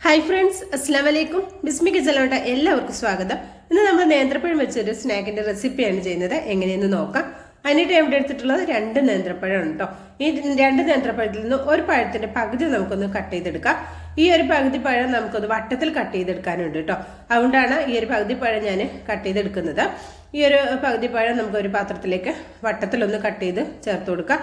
Hi friends, അസ്സലാമു അലൈക്കും. ബിസ്മി കിച്ചണിലോട്ട് എല്ലാവർക്കും സ്വാഗതം. ഇന്ന് നമ്മൾ നേന്ത്രപ്പഴം വെച്ചൊരു സ്നാക്കിന്റെ റെസിപ്പിയാണ് ചെയ്യുന്നത്. എങ്ങനെയെന്ന് നോക്കാം. അതിനായിട്ട് ഇവിടെ എടുത്തിട്ടുള്ളത് 2 നേന്ത്രപ്പഴമാണ് കേട്ടോ. ഈ 2 നേന്ത്രപ്പഴത്തിൽ നിന്ന് ഒരു പഴത്തിന്റെ പകുതി നമുക്കൊന്ന് കട്ട് ചെയ്തെടുക്കാം. ഈ ഒരു പകുതി പഴം നമുക്കൊന്ന് വട്ടത്തിൽ കട്ട് ചെയ്തെടുക്കാനുണ്ട് കേട്ടോ. അതുകൊണ്ടാണ് ഈ ഒരു പകുതി പഴം ഞാൻ കട്ട് ചെയ്തെടുക്കുന്നത്. ഈ ഒരു പകുതി പഴം നമുക്ക് ഒരു പാത്രത്തിലേക്ക് വട്ടത്തിലൊന്ന് കട്ട് ചെയ്ത് ചേർത്ത് കൊടുക്കാം.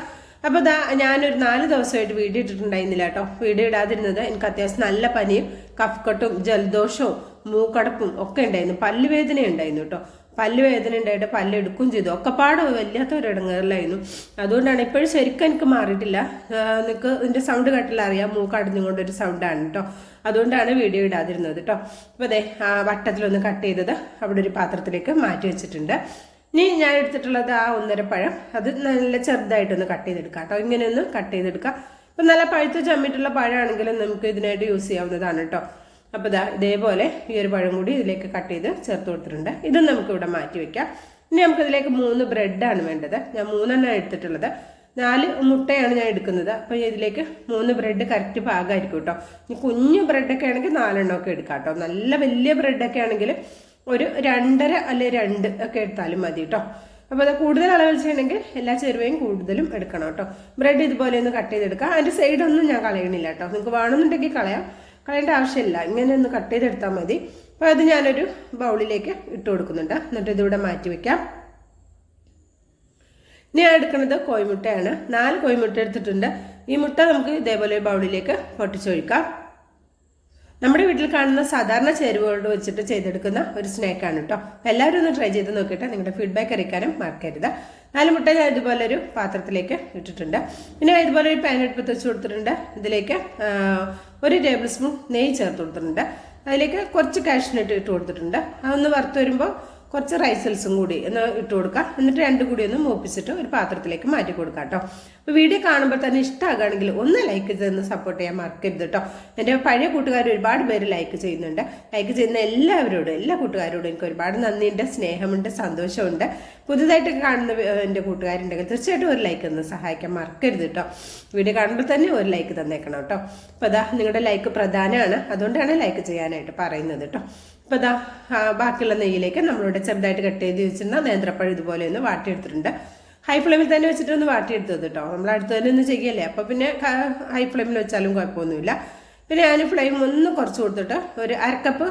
അപ്പോൾ ഞാനൊരു 4 ദിവസമായിട്ട് വീഡിയോ ഇട്ടിട്ടുണ്ടായിരുന്നില്ല കേട്ടോ. വീഡിയോ ഇടാതിരുന്നത് എനിക്ക് അത്യാവശ്യം നല്ല പനിയും കഫക്കെട്ടും ജലദോഷവും മൂക്കടപ്പും ഒക്കെ ഉണ്ടായിരുന്നു. പല്ലുവേദന ഉണ്ടായിരുന്നു കേട്ടോ. പല്ലുവേദന ഉണ്ടായിട്ട് പല്ലെടുക്കുകയും ചെയ്തു. ഒക്കെപ്പാട് വല്ലാത്തൊരു ഇടങ്ങേറിലായിരുന്നു. അതുകൊണ്ടാണ് ഇപ്പോഴും ശരിക്കും എനിക്ക് മാറിയിട്ടില്ല. നിങ്ങൾക്ക് ഇതിൻ്റെ സൗണ്ട് കേട്ടില്ല അറിയാം, മൂക്കടഞ്ഞുകൊണ്ടൊരു സൗണ്ടാണ് കേട്ടോ. അതുകൊണ്ടാണ് വീഡിയോ ഇടാതിരുന്നത് കേട്ടോ. അപ്പോൾ അതെ വട്ടത്തിലൊന്ന് കട്ട് ചെയ്തത് അവിടെ ഒരു പാത്രത്തിലേക്ക് മാറ്റി വെച്ചിട്ടുണ്ട്. ഇനി ഞാൻ എടുത്തിട്ടുള്ളത് ആ 1.5 പഴം, അത് നല്ല ചെറുതായിട്ടൊന്ന് കട്ട് ചെയ്തെടുക്കാം കേട്ടോ. ഇങ്ങനെയൊന്ന് കട്ട് ചെയ്തെടുക്കാം. അപ്പം നല്ല പഴുത്ത് ചമ്മിട്ടുള്ള പഴമാണെങ്കിലും നമുക്ക് ഇതിനായിട്ട് യൂസ് ചെയ്യാവുന്നതാണ് കേട്ടോ. അപ്പോൾ ഇതേപോലെ ഈ ഒരു പഴം കൂടി ഇതിലേക്ക് കട്ട് ചെയ്ത് ചേർത്ത് കൊടുത്തിട്ടുണ്ട്. ഇതും നമുക്കിവിടെ മാറ്റി വെക്കാം. ഇനി നമുക്കിതിലേക്ക് 3 ബ്രെഡാണ് വേണ്ടത്. ഞാൻ 3 എടുത്തിട്ടുള്ളത്. 4 മുട്ടയാണ് ഞാൻ എടുക്കുന്നത്. അപ്പോൾ ഇതിലേക്ക് 3 ബ്രെഡ് കറക്റ്റ് പാകമായിരിക്കും കേട്ടോ. ഇനി കുഞ്ഞു ബ്രെഡൊക്കെ ആണെങ്കിൽ 4 ഒക്കെ എടുക്കാം കേട്ടോ. നല്ല വലിയ ബ്രെഡൊക്കെ ആണെങ്കിൽ ഒരു 2.5 അല്ലെങ്കിൽ 2 ഒക്കെ എടുത്താലും മതി കേട്ടോ. അപ്പോൾ അത് കൂടുതൽ അളവിൽ ചെയ്യണമെങ്കിൽ എല്ലാ ചേരുവയും കൂടുതലും എടുക്കണം കേട്ടോ. ബ്രെഡ് ഇതുപോലെ ഒന്ന് കട്ട് ചെയ്തെടുക്കാം. അതിൻ്റെ സൈഡൊന്നും ഞാൻ കളയണില്ല കേട്ടോ. നിങ്ങൾക്ക് വേണമെന്നുണ്ടെങ്കിൽ കളയേണ്ട ആവശ്യമില്ല. ഇങ്ങനെ ഒന്ന് കട്ട് ചെയ്തെടുത്താൽ മതി. അപ്പോൾ അത് ഞാനൊരു ബൗളിലേക്ക് ഇട്ട് കൊടുക്കുന്നുണ്ട്. എന്നിട്ട് ഇതിവിടെ മാറ്റി വെക്കാം. ഞാൻ എടുക്കുന്നത് കോഴിമുട്ടയാണ്. 4 കോഴിമുട്ട എടുത്തിട്ടുണ്ട്. ഈ മുട്ട നമുക്ക് ഇതേപോലെ ബൗളിലേക്ക് പൊട്ടിച്ചൊഴിക്കാം. നമ്മുടെ വീട്ടിൽ കാണുന്ന സാധാരണ ചേരുവകളോട് വെച്ചിട്ട് ചെയ്തെടുക്കുന്ന ഒരു സ്നാക്കാണ് കേട്ടോ. എല്ലാവരും ഒന്ന് ട്രൈ ചെയ്ത് നോക്കിയിട്ട് നിങ്ങളുടെ ഫീഡ്ബാക്ക് അറിയിക്കാനും മറക്കരുത്. 4 മുട്ട ഞാൻ ഇതുപോലെ ഒരു പാത്രത്തിലേക്ക് ഇട്ടിട്ടുണ്ട്. പിന്നെ ഇതുപോലെ ഒരു പാൻ എടുത്ത് വെച്ച് കൊടുത്തിട്ടുണ്ട്. ഇതിലേക്ക് 1 ടേബിൾ സ്പൂൺ നെയ്യ് ചേർത്ത് കൊടുത്തിട്ടുണ്ട്. അതിലേക്ക് കുറച്ച് കാഷ്യൂനട്ട് ഇട്ട് കൊടുത്തിട്ടുണ്ട്. അതൊന്ന് വറുത്ത് വരുമ്പോൾ കുറച്ച് റൈസിൻസും കൂടി ഒന്ന് ഇട്ട് കൊടുക്കാം. എന്നിട്ട് 2 കൂടി ഒന്ന് മൂപ്പിച്ചിട്ട് ഒരു പാത്രത്തിലേക്ക് മാറ്റി കൊടുക്കാം കേട്ടോ. അപ്പോൾ വീഡിയോ കാണുമ്പോൾ തന്നെ ഇഷ്ടമാകുകയാണെങ്കിൽ ഒന്ന് ലൈക്ക് ചെയ്തൊന്ന് സപ്പോർട്ട് ചെയ്യാൻ മറക്കരുത് കേട്ടോ. എൻ്റെ പഴയ കൂട്ടുകാർ ഒരുപാട് പേര് ലൈക്ക് ചെയ്യുന്നുണ്ട്. ലൈക്ക് ചെയ്യുന്ന എല്ലാവരോടും എല്ലാ കൂട്ടുകാരോടും എനിക്ക് ഒരുപാട് നന്ദിയുണ്ട്, സ്നേഹമുണ്ട്, സന്തോഷമുണ്ട്. പുതുതായിട്ട് കാണുന്ന എൻ്റെ കൂട്ടുകാരുണ്ടെങ്കിൽ തീർച്ചയായിട്ടും ഒരു ലൈക്ക് ഒന്ന് സഹായിക്കാൻ മറക്കരുത് കേട്ടോ. വീഡിയോ കാണുമ്പോൾ തന്നെ ഒരു ലൈക്ക് തന്നേക്കണം കേട്ടോ. അപ്പോൾ നിങ്ങളുടെ ലൈക്ക് പ്രധാനമാണ്. അതുകൊണ്ടാണ് ലൈക്ക് ചെയ്യാനായിട്ട് പറയുന്നത് കേട്ടോ. അപ്പോൾ ബാക്കിയുള്ള നെയ്യിലേക്ക് നമ്മളിവിടെ ചെറുതായിട്ട് കട്ട് ചെയ്ത് വെച്ചിരുന്ന നേന്ത്രപ്പഴം ഇതുപോലെ ഒന്ന് വാട്ടിയെടുത്തിട്ടുണ്ട്. ഹൈ ഫ്ലെയിമിൽ തന്നെ വെച്ചിട്ടൊന്ന് വാട്ടിയെടുത്തത് കേട്ടോ. നമ്മൾ അടുത്ത് തന്നെ ഒന്ന് ചെയ്യല്ലേ. അപ്പോൾ പിന്നെ ഹൈ ഫ്ലെയിമിൽ വെച്ചാലും കുഴപ്പമൊന്നുമില്ല. പിന്നെ ഞാൻ ഫ്ലെയിം ഒന്ന് കുറച്ച് കൊടുത്തിട്ട് ഒരു 1/2 കപ്പ്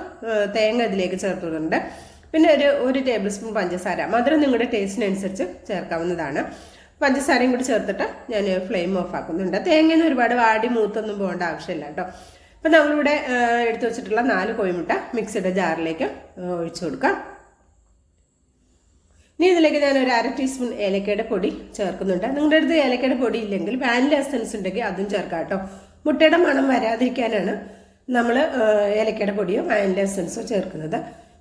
തേങ്ങ ഇതിലേക്ക് ചേർത്ത് കൊടുത്തിട്ടുണ്ട്. പിന്നെ ഒരു ടേബിൾ സ്പൂൺ പഞ്ചസാര. മധുരം നിങ്ങളുടെ ടേസ്റ്റിനനുസരിച്ച് ചേർക്കാവുന്നതാണ്. പഞ്ചസാരയും കൂടി ചേർത്തിട്ട് ഞാൻ ഫ്ലെയിം ഓഫ് ആക്കുന്നുണ്ട്. തേങ്ങയൊന്നും ഒരുപാട് വാടി മൂത്തൊന്നും പോകേണ്ട ആവശ്യമില്ല കേട്ടോ. അപ്പം നമ്മളിവിടെ എടുത്തു വെച്ചിട്ടുള്ള 4 കോഴിമുട്ട മിക്സിയുടെ ജാറിലേക്ക് ഒഴിച്ചു കൊടുക്കാം. ഇനി ഇതിലേക്ക് ഞാൻ ഒരു 1/2 ടീസ്പൂൺ ഏലക്കയുടെ പൊടി ചേർക്കുന്നുണ്ട്. നിങ്ങളുടെ അടുത്ത് ഏലക്കയുടെ പൊടി ഇല്ലെങ്കിൽ വാനില എസൻസ് ഉണ്ടെങ്കിൽ അതും ചേർക്കാം കേട്ടോ. മുട്ടയുടെ മണം വരാതിരിക്കാനാണ് നമ്മൾ ഏലക്കയുടെ പൊടിയോ വാനില എസൻസോ ചേർക്കുന്നത്.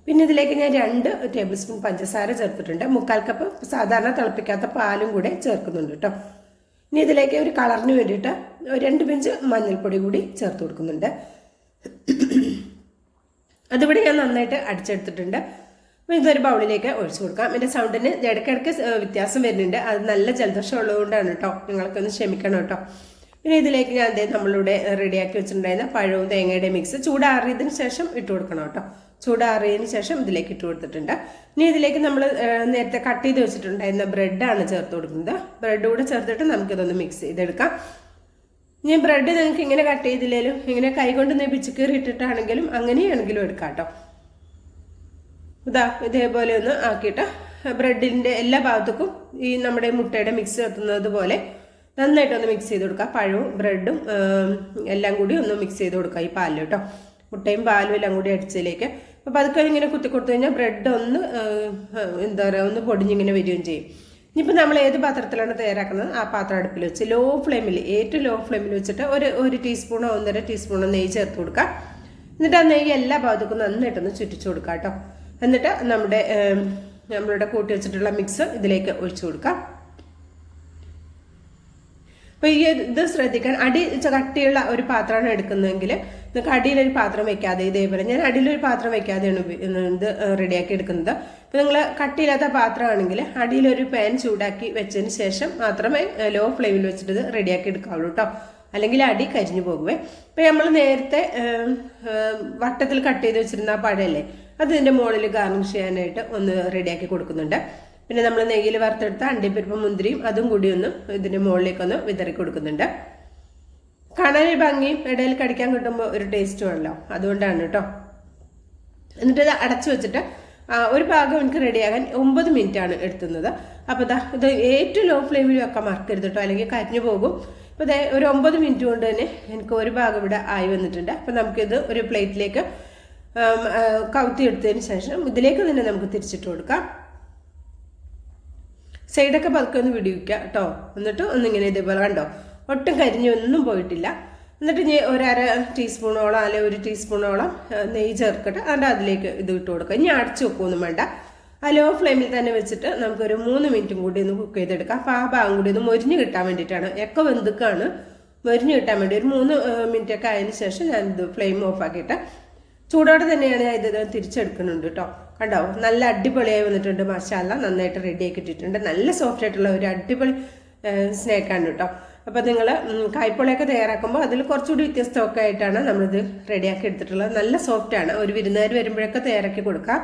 പിന്നെ ഇതിലേക്ക് ഞാൻ 2 ടേബിൾ സ്പൂൺ പഞ്ചസാര ചേർത്തിട്ടുണ്ട്. 1/4 കപ്പ് സാധാരണ തിളപ്പിക്കാത്ത പാലും കൂടെ ചേർക്കുന്നുണ്ട് കേട്ടോ. ഇനി ഇതിലേക്ക് ഒരു കളറിന് വേണ്ടിയിട്ട് 2 പിഞ്ച് മഞ്ഞൾപ്പൊടി കൂടി ചേർത്ത് കൊടുക്കുന്നുണ്ട്. അതിവിടെ ഞാൻ നന്നായിട്ട് അടിച്ചെടുത്തിട്ടുണ്ട്. അപ്പോൾ ഇതൊരു ബൗളിലേക്ക് ഒഴിച്ചു കൊടുക്കാം. എൻ്റെ സൗണ്ടിന് ഇടയ്ക്കിടയ്ക്ക് വ്യത്യാസം വരുന്നുണ്ട്. അത് നല്ല ജലദോഷം ഉള്ളതുകൊണ്ടാണ് കേട്ടോ. നിങ്ങൾക്കൊന്ന് ക്ഷമിക്കണം കേട്ടോ. പിന്നെ ഇതിലേക്ക് ഞാൻ നമ്മളിവിടെ റെഡിയാക്കി വെച്ചിട്ടുണ്ടായിരുന്ന പഴവും തേങ്ങയുടെ മിക്സ് ചൂടാറിയതിന് ശേഷം ഇട്ട് കൊടുക്കണം കേട്ടോ. ചൂടാറിയതിന് ശേഷം ഇതിലേക്ക് ഇട്ട് കൊടുത്തിട്ടുണ്ട്. ഇനി ഇതിലേക്ക് നമ്മൾ നേരത്തെ കട്ട് ചെയ്ത് വെച്ചിട്ടുണ്ടായിരുന്ന ബ്രെഡാണ് ചേർത്ത് കൊടുക്കുന്നത്. ബ്രെഡ് കൂടെ ചേർത്തിട്ട് നമുക്കിതൊന്ന് മിക്സ് ചെയ്തെടുക്കാം. ഇനി ബ്രെഡ് നിങ്ങൾക്ക് ഇങ്ങനെ കട്ട് ചെയ്തില്ലേലും ഇങ്ങനെ കൈകൊണ്ട് പിച്ചിക്കീറി ഇട്ടിട്ടാണെങ്കിലും അങ്ങനെയാണെങ്കിലും എടുക്കാം കേട്ടോ. ഇതേപോലെ ഒന്ന് ആക്കിയിട്ട് ബ്രെഡിൻ്റെ എല്ലാ ഭാഗത്തേക്കും ഈ നമ്മുടെ മുട്ടയുടെ മിക്സ് എത്തുന്നത് പോലെ നന്നായിട്ടൊന്ന് മിക്സ് ചെയ്ത് കൊടുക്കുക. പഴവും ബ്രെഡും എല്ലാം കൂടി ഒന്ന് മിക്സ് ചെയ്ത് കൊടുക്കുക ഈ പാലിൽ കേട്ടോ. മുട്ടയും പാലും എല്ലാം കൂടി അടിച്ചതിലേക്ക്. അപ്പോൾ അതൊക്കെ ഇങ്ങനെ കുത്തി കൊടുത്തു കഴിഞ്ഞാൽ ബ്രെഡ് ഒന്ന് എന്താ പറയുക ഒന്ന് പൊടിഞ്ഞിങ്ങനെ വരികയും ചെയ്യും. ഇനിയിപ്പോൾ നമ്മൾ ഏത് പാത്രത്തിലാണ് തയ്യാറാക്കുന്നത് ആ പാത്രം അടുപ്പിൽ വെച്ച് ഏറ്റവും ലോ ഫ്ലെയിമിൽ വെച്ചിട്ട് ഒരു ടീസ്പൂണോ 1.5 ടീസ്പൂണോ നെയ്യ് ചേർത്ത് കൊടുക്കുക. എന്നിട്ട് ആ നെയ്യ് എല്ലാ ഭാഗത്തേക്കും നന്നായിട്ടൊന്ന് ചുറ്റിച്ചു കൊടുക്കുക കേട്ടോ. എന്നിട്ട് നമ്മളുടെ കൂട്ടി വെച്ചിട്ടുള്ള മിക്സ് ഇതിലേക്ക് ഒഴിച്ചു കൊടുക്കാം. അപ്പോൾ ഇത് ശ്രദ്ധിക്കാൻ, കട്ടിയുള്ള ഒരു പാത്രമാണ് എടുക്കുന്നതെങ്കിൽ നിങ്ങൾക്ക് അടിയിലൊരു പാത്രം വെക്കാതെ ഇതേപോലെ ഞാൻ അടിയിലൊരു പാത്രം വെക്കാതെയാണ് ഇത് റെഡിയാക്കി എടുക്കുന്നത്. അപ്പോൾ നിങ്ങൾ കട്ടിയില്ലാത്ത പാത്രമാണെങ്കിൽ അടിയിലൊരു പാൻ ചൂടാക്കി വെച്ചതിന് ശേഷം മാത്രമേ ലോ ഫ്ലെയിമിൽ വെച്ചിട്ട് ഇത് റെഡിയാക്കി എടുക്കാവുള്ളൂ കേട്ടോ. അല്ലെങ്കിൽ അടി കരിഞ്ഞു പോകുവേ. ഇപ്പം നമ്മൾ നേരത്തെ വട്ടത്തിൽ കട്ട് ചെയ്ത് വെച്ചിരുന്ന ആ പഴമല്ലേ, അത് ഇതിൻ്റെ മുകളിൽ ഗാർണിഷ് ചെയ്യാനായിട്ട് ഒന്ന് റെഡിയാക്കി കൊടുക്കുന്നുണ്ട്. പിന്നെ നമ്മൾ നെയ്യിൽ വറുത്തെടുത്ത അണ്ടിപ്പരിപ്പ് മുന്തിരിയും അതും കൂടി ഒന്ന് ഇതിൻ്റെ മുകളിലേക്കൊന്ന് വിതറി കൊടുക്കുന്നുണ്ട്. കാണാനൊരു ഭംഗിയും ഇടയിൽ കടിക്കാൻ കിട്ടുമ്പോൾ ഒരു ടേസ്റ്റും ആണല്ലോ, അതുകൊണ്ടാണ് കേട്ടോ. എന്നിട്ട് ഇത് അടച്ചു വെച്ചിട്ട് ഒരു ഭാഗം എനിക്ക് റെഡിയാകാൻ 9 മിനിറ്റാണ് എടുത്തുന്നത്. അപ്പോൾ ഇത് ഏറ്റവും ലോ ഫ്ലെയിമിൽ വെക്കാൻ മറക്കരുത് കേട്ടോ, അല്ലെങ്കിൽ കരിഞ്ഞു പോകും. അപ്പോൾ ഇതേ ഒരു 9 മിനിറ്റ് കൊണ്ട് തന്നെ എനിക്ക് ഒരു ഭാഗം ഇവിടെ ആയി വന്നിട്ടുണ്ട്. അപ്പോൾ നമുക്കിത് ഒരു പ്ലേറ്റിലേക്ക് കൗത്തിയെടുത്തതിന് ശേഷം ഇതിലേക്ക് തന്നെ നമുക്ക് തിരിച്ചിട്ട് കൊടുക്കാം. സൈഡൊക്കെ പതുക്കെ ഒന്ന് വിടിവിക്കുക കേട്ടോ. എന്നിട്ട് ഒന്നിങ്ങനെ ഇതേപോലെ കണ്ടോ, ഒട്ടും കരിഞ്ഞൊന്നും പോയിട്ടില്ല. എന്നിട്ട് ഇനി 1/2 ടീസ്പൂണോളം അല്ലെങ്കിൽ 1 ടീസ്പൂണോളം നെയ്യ് ചേർക്കട്ടെ. എന്നിട്ട് അതിലേക്ക് ഇത് ഇട്ട് കൊടുക്കുക. ഇനി അടച്ചു വെക്കുകയൊന്നും വേണ്ട, ആ ലോ ഫ്ലെയിമിൽ തന്നെ വെച്ചിട്ട് നമുക്കൊരു 3 മിനിറ്റും കൂടി ഒന്ന് കുക്ക് ചെയ്തെടുക്കാം. അപ്പോൾ ആ ഭാഗം കൂടി ഒന്ന് മൊരിഞ്ഞ് കിട്ടാൻ വേണ്ടിയിട്ടാണ്, ഒക്കെ വെന്തുക്കാണ്, മൊരിഞ്ഞ് കിട്ടാൻ വേണ്ടി ഒരു 3 മിനിറ്റൊക്കെ ആയതിന് ശേഷം ഞാനിത് ഫ്ലെയിം ഓഫ് ആക്കിയിട്ട് ചൂടോടെ തന്നെയാണ് ഞാൻ ഇത് തിരിച്ചെടുക്കുന്നുണ്ട് കേട്ടോ. കണ്ടോ, നല്ല അടിപൊളിയായി വന്നിട്ടുണ്ട്. മസാല നന്നായിട്ട് റെഡിയാക്കി ഇട്ടിട്ടുണ്ട്. നല്ല സോഫ്റ്റ് ആയിട്ടുള്ള ഒരു അടിപൊളി സ്നാക്കാണ് കേട്ടോ. അപ്പോൾ നിങ്ങൾ കായ്പോളയൊക്കെ തയ്യാറാക്കുമ്പോൾ അതിൽ കുറച്ചുകൂടി വ്യത്യസ്തമൊക്കെ ആയിട്ടാണ് നമ്മളിത് റെഡിയാക്കി എടുത്തിട്ടുള്ളത്. നല്ല സോഫ്റ്റാണ്, ഒരു വിരുന്നുകാർ വരുമ്പോഴൊക്കെ തയ്യാറാക്കി കൊടുക്കാം.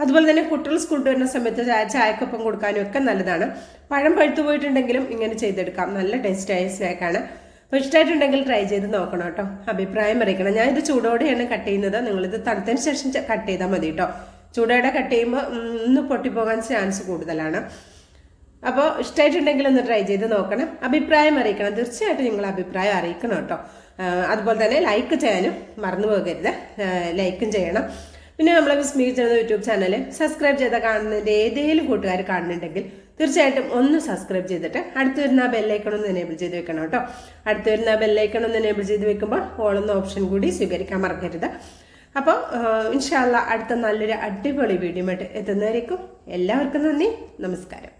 അതുപോലെ തന്നെ കുട്ടികൾ സ്കൂളിൽ വരുന്ന സമയത്ത് ചായക്കൊപ്പം കൊടുക്കാനും ഒക്കെ നല്ലതാണ്. പഴം പഴുത്തു പോയിട്ടുണ്ടെങ്കിലും ഇങ്ങനെ ചെയ്തെടുക്കാം. നല്ല ടേസ്റ്റായ സ്നാക്കാണ്. അപ്പോൾ ഇഷ്ടമായിട്ടുണ്ടെങ്കിൽ ട്രൈ ചെയ്ത് നോക്കണം കേട്ടോ. അഭിപ്രായം അറിയിക്കണം. ഞാനിത് ചൂടോടെയാണ് കട്ട് ചെയ്യുന്നത്. നിങ്ങളിത് തണുത്തതിന് ശേഷം കട്ട് ചെയ്താൽ മതി കേട്ടോ. ചൂടോടെ കട്ട് ചെയ്യുമ്പോൾ ഒന്ന് പൊട്ടിപ്പോകാൻ ചാൻസ് കൂടുതലാണ്. അപ്പോൾ ഇഷ്ടമായിട്ടുണ്ടെങ്കിൽ ഒന്ന് ട്രൈ ചെയ്ത് നോക്കണം. അഭിപ്രായം അറിയിക്കണം. തീർച്ചയായിട്ടും നിങ്ങൾ അഭിപ്രായം അറിയിക്കണം കേട്ടോ. അതുപോലെ തന്നെ ലൈക്ക് ചെയ്യാനും മറന്നു പോകരുത്, ലൈക്കും ചെയ്യണം. പിന്നെ നമ്മളെ ബിസ്മി കിച്ചൺ യൂട്യൂബ് ചാനൽ സബ്സ്ക്രൈബ് ചെയ്ത കാണുന്നതിൻ്റെ ഏതെങ്കിലും കൂട്ടുകാർ കാണുന്നുണ്ടെങ്കിൽ തീർച്ചയായിട്ടും ഒന്ന് സബ്സ്ക്രൈബ് ചെയ്തിട്ട് അടുത്ത് വരുന്ന ആ ബെല്ലൈക്കൺ ഒന്ന് എനേബിൾ ചെയ്ത് വെക്കണം കേട്ടോ. അടുത്ത് വരുന്ന ആ ബെല്ലൈക്കൺ ഒന്ന് എനേബിൾ ചെയ്ത് വെക്കുമ്പോൾ ഓളെന്ന ഓപ്ഷൻ കൂടി സ്വീകരിക്കാൻ മറക്കരുത്. അപ്പോൾ ഇൻഷാ അല്ലാഹ് അടുത്ത നല്ലൊരു അടിപൊളി വീഡിയോ ആയിട്ട് എത്തുന്നതായിരിക്കും. എല്ലാവർക്കും നന്ദി, നമസ്കാരം.